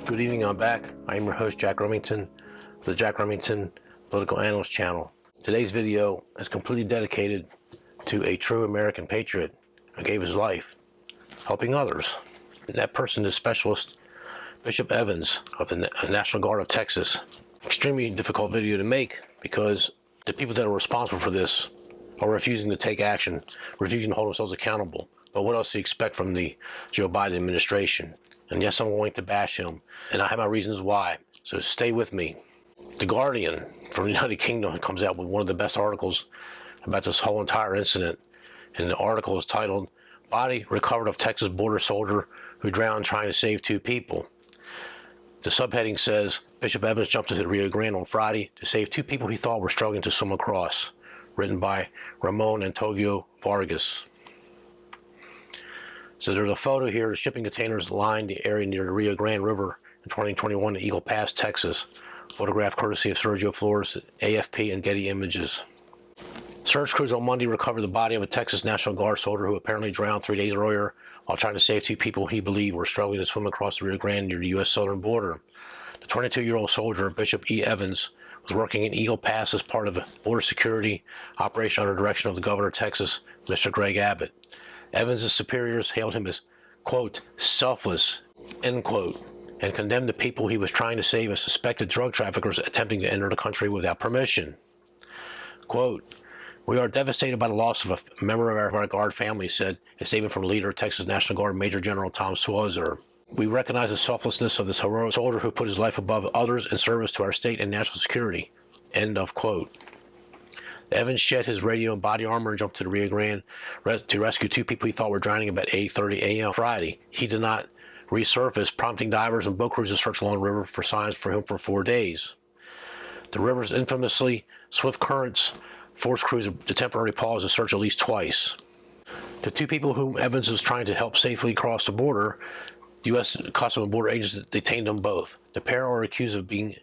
Good evening, I'm back. I am your host, Jack Remington, of the Jack Remington Political Analyst channel. Today's video is completely dedicated to a true American patriot who gave his life helping others. And that person is Specialist Bishop Evans of the National Guard of Texas. Extremely difficult video to make because the people that are responsible for this are refusing to take action, refusing to hold themselves accountable. But what else do you expect from the Joe Biden administration? And yes, I'm going to bash him, and I have my reasons why, so stay with me. The Guardian from the United Kingdom comes out with one of the best articles about this whole entire incident, and the article is titled, "Body Recovered of Texas Border Soldier Who Drowned Trying to Save Two People." The subheading says, Bishop Evans jumped into the Rio Grande on Friday to save two people he thought were struggling to swim across. Written by Ramon Antonio Vargas. So there's a photo here of shipping containers lined the area near the Rio Grande River in 2021 in Eagle Pass, Texas. Photographed courtesy of Sergio Flores, AFP, and Getty Images. Search crews on Monday recovered the body of a Texas National Guard soldier who apparently drowned 3 days earlier while trying to save two people he believed were struggling to swim across the Rio Grande near the U.S. southern border. The 22-year-old soldier, Bishop E. Evans, was working in Eagle Pass as part of a border security operation under the direction of the governor of Texas, Mr. Greg Abbott. Evans' superiors hailed him as, quote, selfless, end quote, and condemned the people he was trying to save as suspected drug traffickers attempting to enter the country without permission. Quote, "We are devastated by the loss of a member of our Guard family," said a statement from leader of Texas National Guard Major General Tom Switzer. "We recognize the selflessness of this heroic soldier who put his life above others in service to our state and national security." End of quote. Evans shed his radio and body armor and jumped to the Rio Grande to rescue two people he thought were drowning about 8:30 a.m. Friday. He did not resurface, prompting divers and boat crews to search along the river for signs for him for 4 days. The river's infamously swift currents forced crews to temporarily pause the search at least twice. The two people whom Evans was trying to help safely cross the border, the U.S. Customs and Border agents detained them both. The pair are accused of being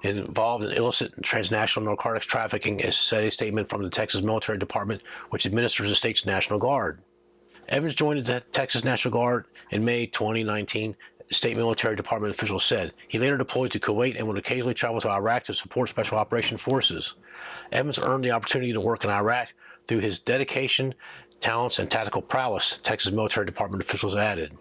involved in illicit transnational narcotics trafficking, as said a statement from the Texas Military Department, which administers the state's National Guard. Evans joined the Texas National Guard in May 2019, state military department officials said. He later deployed to Kuwait and would occasionally travel to Iraq to support special operation forces. Evans earned the opportunity to work in Iraq through his dedication, talents, and tactical prowess, Texas military department officials added.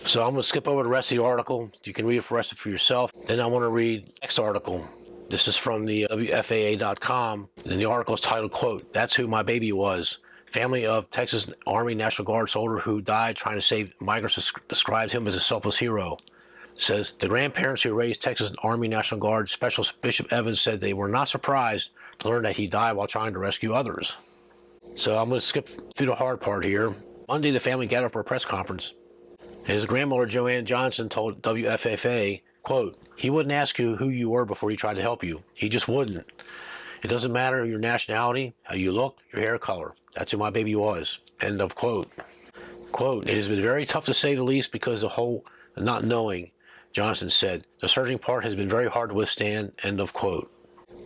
So I'm going to skip over the rest of the article. You can read it for yourself. Then I want to read the next article. This is from the WFAA.com. And the article is titled, quote, "That's who my baby was. Family of Texas Army National Guard soldier who died trying to save migrants described him as a selfless hero." It says, the grandparents who raised Texas Army National Guard Specialist Bishop Evans said they were not surprised to learn that he died while trying to rescue others. So I'm going to skip through the hard part here. Monday, the family gathered for a press conference. His grandmother, Joanne Johnson, told WFFA, quote, "He wouldn't ask you who you were before he tried to help you. He just wouldn't. It doesn't matter your nationality, how you look, your hair color. That's who my baby was." End of quote. Quote, "It has been very tough to say the least because the whole not knowing," Johnson said. "The searching part has been very hard to withstand." End of quote.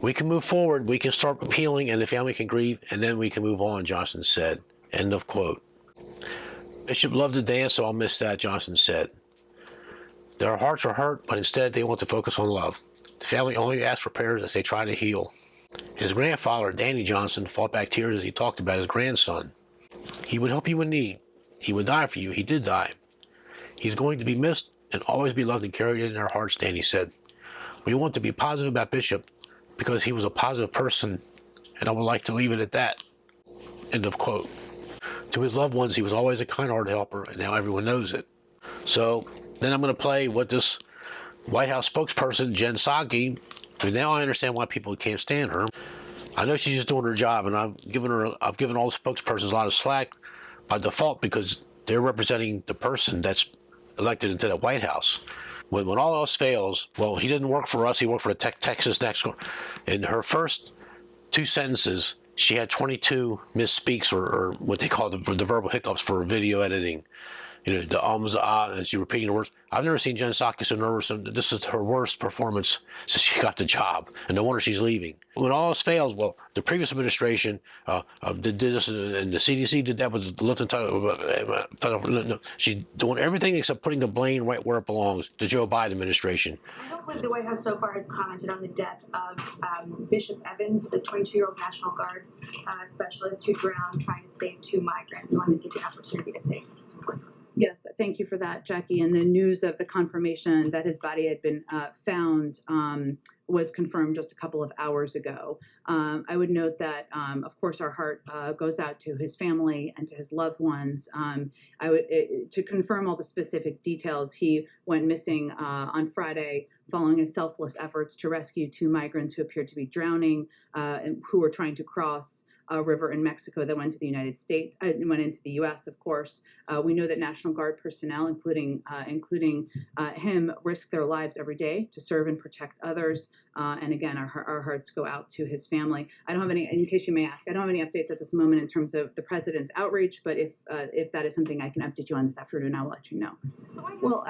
"We can move forward, we can start healing, and the family can grieve, and then we can move on," Johnson said. End of quote. "Bishop loved to dance, so I'll miss that," Johnson said. "Their hearts are hurt, but instead they want to focus on love. The family only asks for prayers as they try to heal." His grandfather, Danny Johnson, fought back tears as he talked about his grandson. "He would help you in need. He would die for you. He did die. He's going to be missed and always be loved and carried in our hearts," Danny said. "We want to be positive about Bishop because he was a positive person, and I would like to leave it at that." End of quote. To his loved ones, he was always a kind-hearted helper, and now everyone knows it. So then I'm going to play what this White House spokesperson, Jen Psaki, and now I understand why people can't stand her. I know she's just doing her job, and I've given all the spokespersons a lot of slack by default because they're representing the person that's elected into the White House. When all else fails, well, he didn't work for us, he worked for the Texas National Guard. In her first two sentences, she had 22 misspeaks or what they call the verbal hiccups for video editing. the ums, the ah, and she repeating the words. I've never seen Jen Psaki so nervous, and this is her worst performance since she got the job, and no wonder she's leaving. When all else fails, well, the previous administration did this, and the CDC did that with the lift and title. She's doing everything except putting the blame right where it belongs, the Joe Biden administration. I don't believe the White House so far has commented on the death of Bishop Evans, the 22-year-old National Guard specialist who drowned trying to save 2 migrants. So I wanted to give you an opportunity to say some words. Yes, thank you for that, Jackie. And the news of the confirmation that his body had been found was confirmed just a couple of hours ago. I would note that, of course, our heart goes out to his family and to his loved ones. To confirm all the specific details, he went missing on Friday following his selfless efforts to rescue 2 migrants who appeared to be drowning and who were trying to cross a river in Mexico that went to the United States, went into the U.S. Of course, we know that National Guard personnel, including him, risk their lives every day to serve and protect others. And again, our hearts go out to his family. I don't have any, in case you may ask, I don't have any updates at this moment in terms of the president's outreach. But if that is something I can update you on this afternoon, I'll let you know. Well,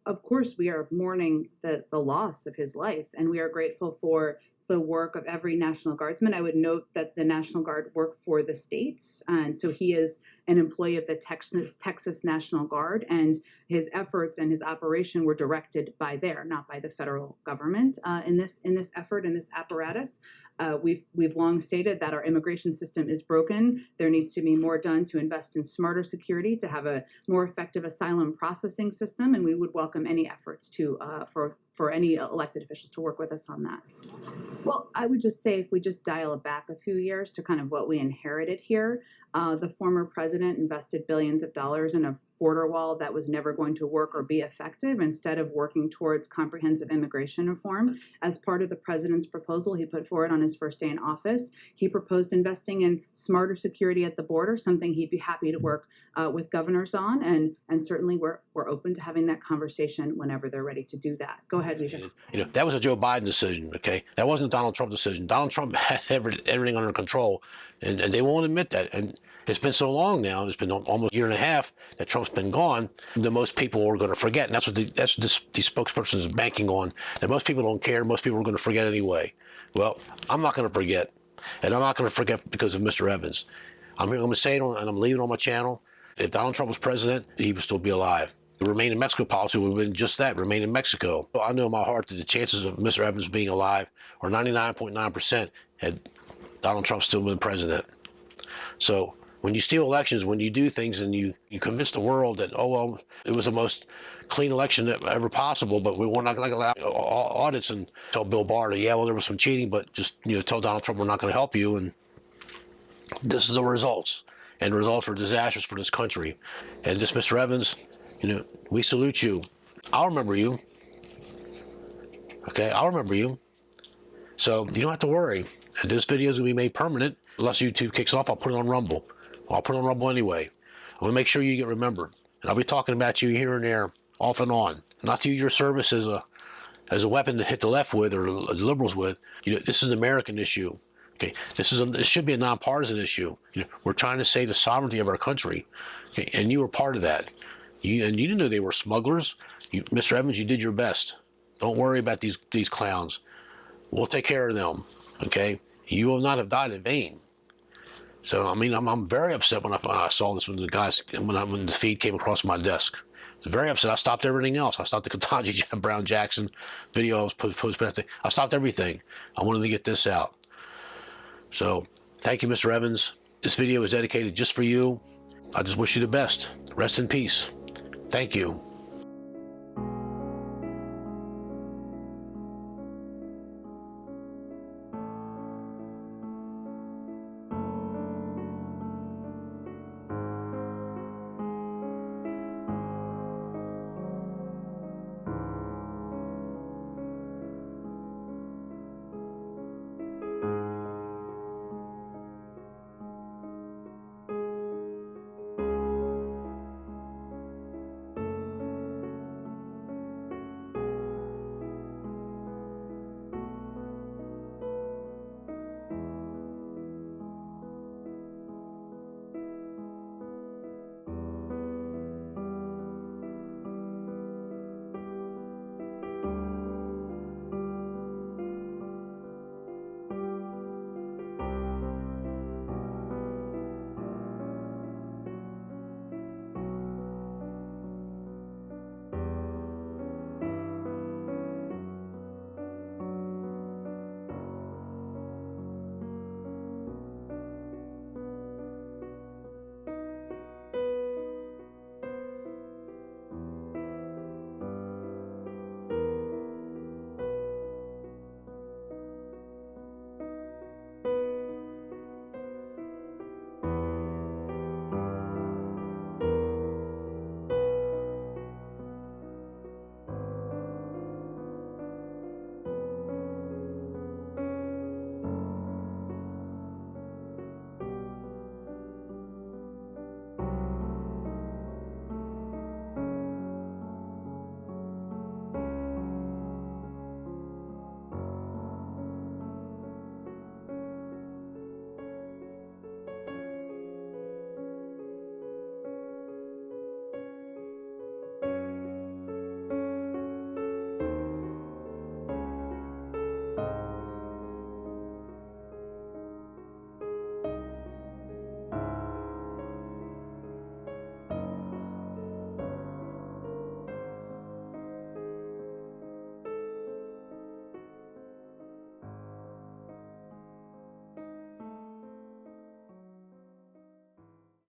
of course, we are mourning the loss of his life, and we are grateful for the work of every National Guardsman. I would note that the National Guard work for the states, and so he is an employee of the Texas National Guard, and his efforts and his operation were directed by there, not by the federal government in this effort, in this apparatus. We've long stated that our immigration system is broken. There needs to be more done to invest in smarter security, to have a more effective asylum processing system, and we would welcome any efforts for any elected officials to work with us on that. Well, I would just say if we just dial it back a few years to kind of what we inherited here, the former president invested billions of dollars in a border wall that was never going to work or be effective, instead of working towards comprehensive immigration reform. As part of the president's proposal he put forward on his first day in office, he proposed investing in smarter security at the border, something he'd be happy to work with governors on, and certainly we're open to having that conversation whenever they're ready to do that. Go ahead, Lisa. That was a Joe Biden decision, okay? That wasn't a Donald Trump decision. Donald Trump had everything under control, and they won't admit that. And it's been so long now, it's been almost a year and a half that Trump's been gone, that most people are going to forget. And that's what these spokespersons is banking on, that most people don't care, most people are going to forget anyway. Well, I'm not going to forget, and I'm not going to forget because of Mr. Evans. I'm going to say it, and I'm leaving it on my channel. If Donald Trump was president, he would still be alive. The Remain in Mexico policy would have been just that, remain in Mexico. I know in my heart that the chances of Mr. Evans being alive are 99.9% had Donald Trump still been president. So when you steal elections, when you do things and you convince the world that, oh, well, it was the most clean election ever possible, but we're not going to allow audits, and tell Bill Barr, yeah, well, there was some cheating, but just, tell Donald Trump we're not going to help you. And this is the results. And the results are disastrous for this country. And this Mr. Evans, we salute you. I'll remember you. Okay, I'll remember you. So you don't have to worry. And this video is going to be made permanent. Unless YouTube kicks off, I'll put it on Rumble. I'll put it on Rumble anyway. I'm going to make sure you get remembered. And I'll be talking about you here and there, off and on. Not to use your service as a weapon to hit the left with or the liberals with. This is an American issue. Okay, this should be a nonpartisan issue. We're trying to save the sovereignty of our country. Okay, and you were part of that. You didn't know they were smugglers. Mr. Evans, you did your best. Don't worry about these clowns. We'll take care of them. Okay, you will not have died in vain. So I'm very upset when I saw this when the feed came across my desk. I was very upset. I stopped everything else. I stopped the Ketanji Brown Jackson video I was posting. I stopped everything. I wanted to get this out. So thank you, Mr. Evans. This video is dedicated just for you. I just wish you the best. Rest in peace. Thank you.